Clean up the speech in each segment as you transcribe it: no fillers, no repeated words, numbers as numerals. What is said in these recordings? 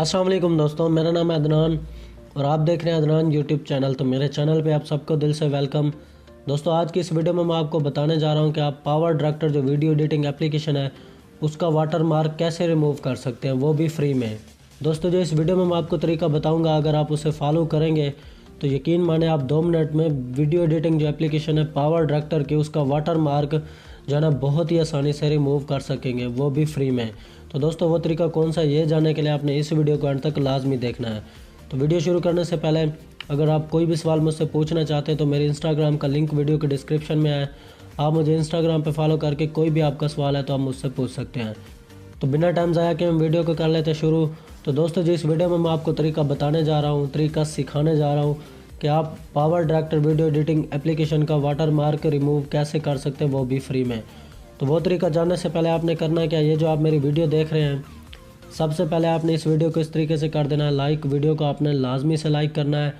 अस्सलाम वालेकुम दोस्तों, मेरा नाम है अदनान और आप देख रहे हैं अदनान यूट्यूब चैनल। तो मेरे चैनल पे आप सबको दिल से वेलकम। दोस्तों आज की इस वीडियो में मैं आपको बताने जा रहा हूं कि आप पावर डायरेक्टर जो वीडियो एडिटिंग एप्लीकेशन है उसका वाटर मार्क कैसे रिमूव कर सकते हैं, वो भी फ्री में। दोस्तों जो इस वीडियो में मैं आपको तरीका बताऊँगा, अगर आप उसे फॉलो करेंगे तो यकीन माने आप 2 मिनट में वीडियो एडिटिंग जो एप्लीकेशन है पावर डायरेक्टर की उसका वाटर मार्क जो है ना बहुत ही आसानी से रिमूव कर सकेंगे, वो भी फ्री में। तो दोस्तों वो तरीका कौन सा, ये जानने के लिए आपने इस वीडियो को अंत तक लाजमी देखना है। तो वीडियो शुरू करने से पहले अगर आप कोई भी सवाल मुझसे पूछना चाहते हैं तो मेरे इंस्टाग्राम का लिंक वीडियो के डिस्क्रिप्शन में है। आप मुझे इंस्टाग्राम पे फॉलो करके कोई भी आपका सवाल है तो आप मुझसे पूछ सकते हैं। तो बिना टाइम ज़ाया के हम वीडियो को कर लेते हैं शुरू। तो दोस्तों जी इस वीडियो में मैं आपको तरीका बताने जा रहा हूँ, तरीका सिखाने जा रहा हूँ कि आप power director video editing application का वाटर मार्क रिमूव कैसे कर सकते हैं, वो भी फ्री में। तो वो तरीका जानने से पहले आपने करना क्या, ये जो आप मेरी वीडियो देख रहे हैं सबसे पहले आपने इस वीडियो को इस तरीके से कर देना है लाइक। वीडियो को आपने लाजमी से लाइक करना है।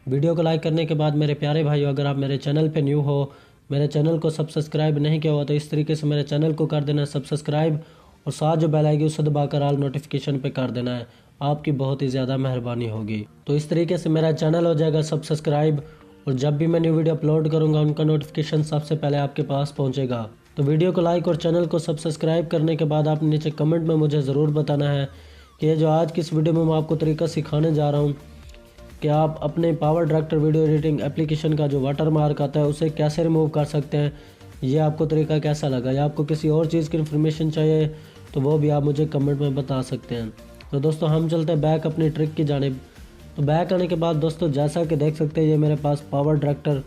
वीडियो को लाइक करने के बाद मेरे प्यारे भाइयों, अगर आप मेरे चैनल पे न्यू हो, मेरे चैनल को सब्सक्राइब नहीं किया हुआ तो इस तरीके से मेरे चैनल को कर देना है सब्सक्राइब और साथ जो बेल आएगी उसे दबाकर ऑल नोटिफिकेशन पे कर देना है। आपकी बहुत ही ज़्यादा मेहरबानी होगी। तो इस तरीके से मेरा चैनल हो जाएगा सब्सक्राइब और जब भी मैं न्यू वीडियो अपलोड करूँगा उनका नोटिफिकेशन सबसे पहले आपके पास पहुँचेगा। तो वीडियो को लाइक और चैनल को सब्सक्राइब करने के बाद आपने नीचे कमेंट में मुझे ज़रूर बताना है कि ये जो आज की इस वीडियो में मैं आपको तरीका सिखाने जा रहा हूँ कि आप अपने power director video editing application का जो वाटर मार्क आता है उसे कैसे रिमूव कर सकते हैं। ये आपको तरीका कैसा लगा, या आपको किसी और चीज़ की इन्फॉर्मेशन चाहिए तो वो भी आप मुझे कमेंट में बता सकते हैं। तो दोस्तों हम चलते हैं बैक अपनी ट्रिक की जानिब। तो बैक आने के बाद दोस्तों जैसा कि देख सकते हैं ये मेरे पास PowerDirector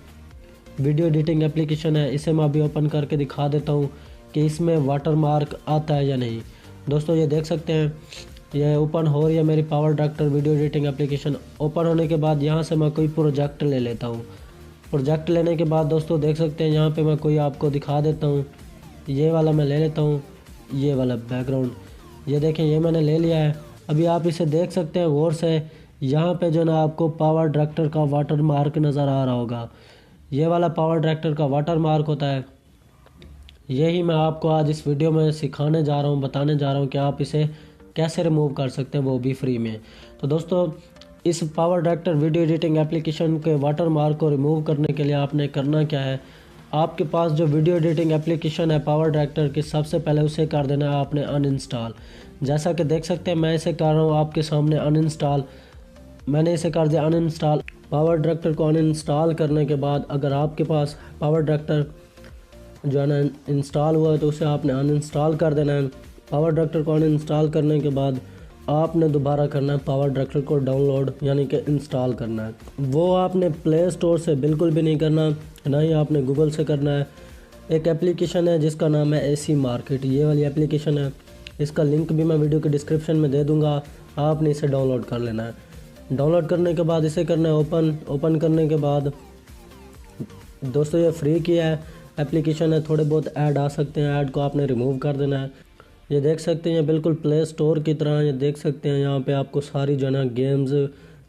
video editing application है। इसे मैं अभी ओपन करके दिखा देता हूँ कि इसमें वाटर मार्क आता है या नहीं। दोस्तों ये देख सकते हैं ये ओपन हो रही है मेरी power director video editing application. Open होने के बाद यहाँ से मैं कोई प्रोजेक्ट ले लेता हूँ। प्रोजेक्ट लेने के बाद दोस्तों देख सकते हैं यहाँ पे मैं कोई आपको दिखा देता हूँ। ये वाला मैं ले लेता हूँ, ये वाला बैकग्राउंड, ये देखें ये मैंने ले लिया है। अभी आप इसे देख सकते हैं गौर से, यहाँ पे जो ना आपको पावर डायरेक्टर का वाटर मार्क नज़र आ रहा होगा। ये वाला पावर डायरेक्टर का वाटर मार्क होता है। यही मैं आपको आज इस वीडियो में सिखाने जा रहा हूँ, बताने जा रहा हूँ कि आप इसे कैसे रिमूव कर सकते हैं, वो भी फ्री में। तो दोस्तों इस power director video editing application के वाटर मार्क को रिमूव करने के लिए आपने करना क्या है, आपके पास जो वीडियो एडिटिंग एप्लीकेशन है पावर डायरेक्टर की, सबसे पहले उसे कर देना है आपने अनइंस्टॉल। जैसा कि देख सकते हैं मैं इसे कर रहा हूँ आपके सामने अनइंस्टॉल। मैंने इसे कर दिया अनइंस्टॉल। पावर डायरेक्टर को अनइंस्टॉल करने के बाद अगर आपके पास पावर डायरेक्टर जो है ना इंस्टॉल हुआ है तो उसे आपने अनइंस्टॉल कर देना है। पावर डायरेक्टर को अनइंस्टॉल करने के बाद आपने दोबारा करना है पावर डायरेक्टर को डाउनलोड यानी कि इंस्टॉल करना है। वो आपने प्ले स्टोर से बिल्कुल भी नहीं करना, ना ही आपने गूगल से करना है। एक एप्लीकेशन है जिसका नाम है acmarket, ये वाली एप्लीकेशन है। इसका लिंक भी मैं वीडियो के डिस्क्रिप्शन में दे दूँगा, आपने इसे डाउनलोड कर लेना है। डाउनलोड करने के बाद इसे करना है ओपन। ओपन करने के बाद दोस्तों ये फ्री की है एप्लीकेशन है, थोड़े बहुत ऐड आ सकते हैं, ऐड को आपने रिमूव कर देना है। ये देख सकते हैं बिल्कुल प्ले स्टोर की तरह, ये देख सकते हैं यहाँ पे आपको सारी जो है ना गेम्स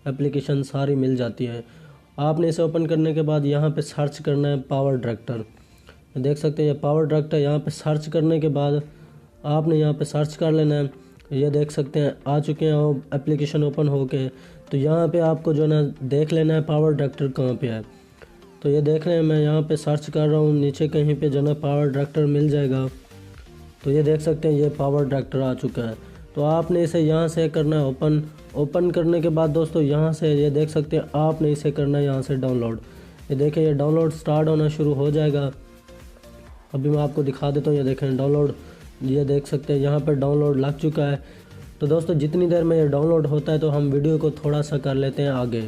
एप्लीकेशन सारी मिल जाती है। आपने इसे ओपन करने के बाद यहाँ पे सर्च करना है पावर डायरेक्टर। देख सकते हैं ये पावर डायरेक्टर, यहाँ पे सर्च करने के बाद आपने यहाँ पे सर्च कर लेना है। ये देख सकते हैं आ चुके हैं एप्लीकेशन ओपन होके। तो यहाँ पे आपको जो है ना देख लेना है पावर डायरेक्टर कहाँ पे है। तो ये देख रहे हैं मैं यहाँ पे सर्च कर रहा हूँ, नीचे कहीं पे जो है ना पावर डायरेक्टर मिल जाएगा। तो ये देख सकते हैं ये पावर डायरेक्टर आ चुका है। तो आपने इसे यहाँ से करना है ओपन। ओपन करने के बाद दोस्तों यहाँ से ये देख सकते हैं आपने इसे करना है यहाँ से डाउनलोड। ये देखें ये डाउनलोड स्टार्ट होना शुरू हो जाएगा। अभी मैं आपको दिखा देता हूँ, ये देखें डाउनलोड, ये देख सकते हैं यहाँ पर डाउनलोड लग चुका है। तो दोस्तों जितनी देर में ये डाउनलोड होता है तो हम वीडियो को थोड़ा सा कर लेते हैं आगे।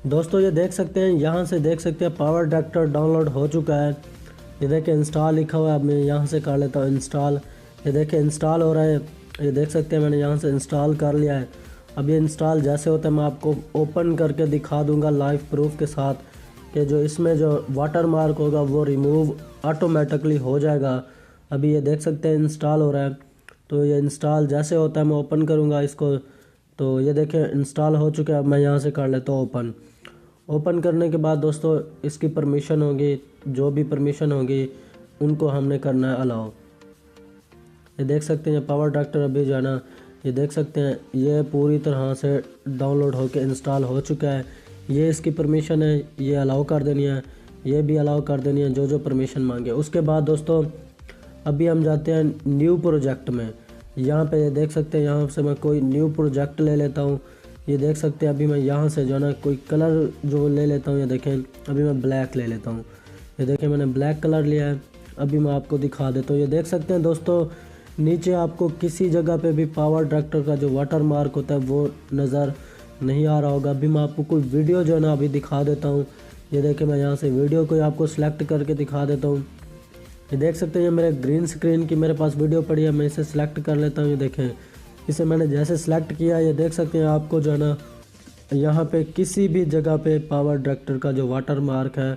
दोस्तों ये देख सकते हैं यहाँ से देख सकते हैं पावर डायरेक्टर डाउनलोड हो चुका है। ये देखिए इंस्टॉल लिखा हुआ है, अब मैं यहाँ से कर लेता हूँ इंस्टॉल। ये देखिए इंस्टॉल हो रहा है, ये देख सकते हैं मैंने यहाँ से इंस्टॉल कर लिया है। अब ये इंस्टॉल जैसे होता है मैं आपको ओपन करके दिखा दूँगा लाइव प्रूफ के साथ कि जो इसमें जो वाटर मार्क होगा वो रिमूव ऑटोमेटिकली हो जाएगा। अभी ये देख सकते हैं इंस्टॉल हो रहा है। तो ये इंस्टॉल जैसे होता है मैं ओपन करूँगा इसको। तो ये देखें इंस्टॉल हो चुका है। अब मैं यहाँ से कर लेता हूँ ओपन। ओपन करने के बाद दोस्तों इसकी परमिशन होगी, जो भी परमिशन होगी उनको हमने करना है अलाउ। ये देख सकते हैं पावर डायरेक्टर अभी जो है ना ये देख सकते हैं ये पूरी तरह से डाउनलोड होकर इंस्टॉल हो चुका है। ये इसकी परमिशन है, ये अलाउ कर देनी है, ये भी अलाउ कर देनी है, जो जो परमिशन मांगे। उसके बाद दोस्तों अभी हम जाते हैं न्यू प्रोजेक्ट में। यहाँ पे देख सकते हैं, यहाँ से मैं कोई न्यू प्रोजेक्ट ले लेता हूँ। ये देख सकते हैं अभी मैं यहाँ से जो है ना कोई कलर जो ले लेता हूँ। ये देखें अभी मैं ब्लैक ले लेता हूँ। ये देखें मैंने ब्लैक कलर लिया है। अभी मैं आपको दिखा देता हूँ। ये देख सकते हैं दोस्तों नीचे आपको किसी जगह पे भी पावर डायरेक्टर का जो वाटर मार्क होता है वो नज़र नहीं आ रहा होगा। अभी मैं आपको कोई वीडियो जो है ना अभी दिखा देता हूँ। ये देखें मैं यहाँ से वीडियो को आपको सिलेक्ट करके दिखा देता हूँ। ये देख सकते हैं ये मेरे ग्रीन स्क्रीन की मेरे पास वीडियो पड़ी है, मैं इसे सिलेक्ट कर लेता हूँ। ये देखें इसे मैंने जैसे सिलेक्ट किया, ये देख सकते हैं आपको जो है ना यहाँ पे किसी भी जगह पे पावर डायरेक्टर का जो वाटर मार्क है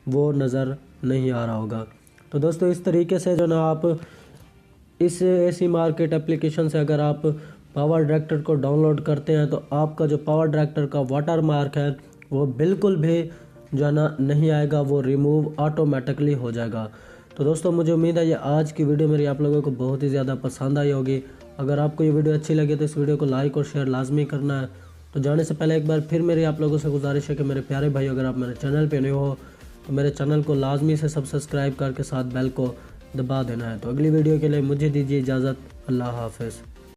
वो नज़र नहीं आ रहा होगा। तो दोस्तों इस तरीके से जो ना आप इस एसी मार्केट एप्लीकेशन से अगर आप पावर डायरेक्टर को डाउनलोड करते हैं तो आपका जो पावर डायरेक्टर का वाटर मार्क है वो बिल्कुल भी जो है ना नहीं आएगा, वो रिमूव ऑटोमेटिकली हो जाएगा। तो दोस्तों मुझे उम्मीद है ये आज की वीडियो मेरी आप लोगों को बहुत ही ज़्यादा पसंद आई होगी। अगर आपको ये वीडियो अच्छी लगे तो इस वीडियो को लाइक और शेयर लाजमी करना है। तो जाने से पहले एक बार फिर मेरी आप लोगों से गुजारिश है कि मेरे प्यारे भाई अगर आप मेरे चैनल पे नए हो तो मेरे चैनल को लाजमी से सब्सक्राइब करके साथ बेल को दबा देना है। तो अगली वीडियो के लिए मुझे दीजिए इजाज़त। अल्लाह हाफ़िज़।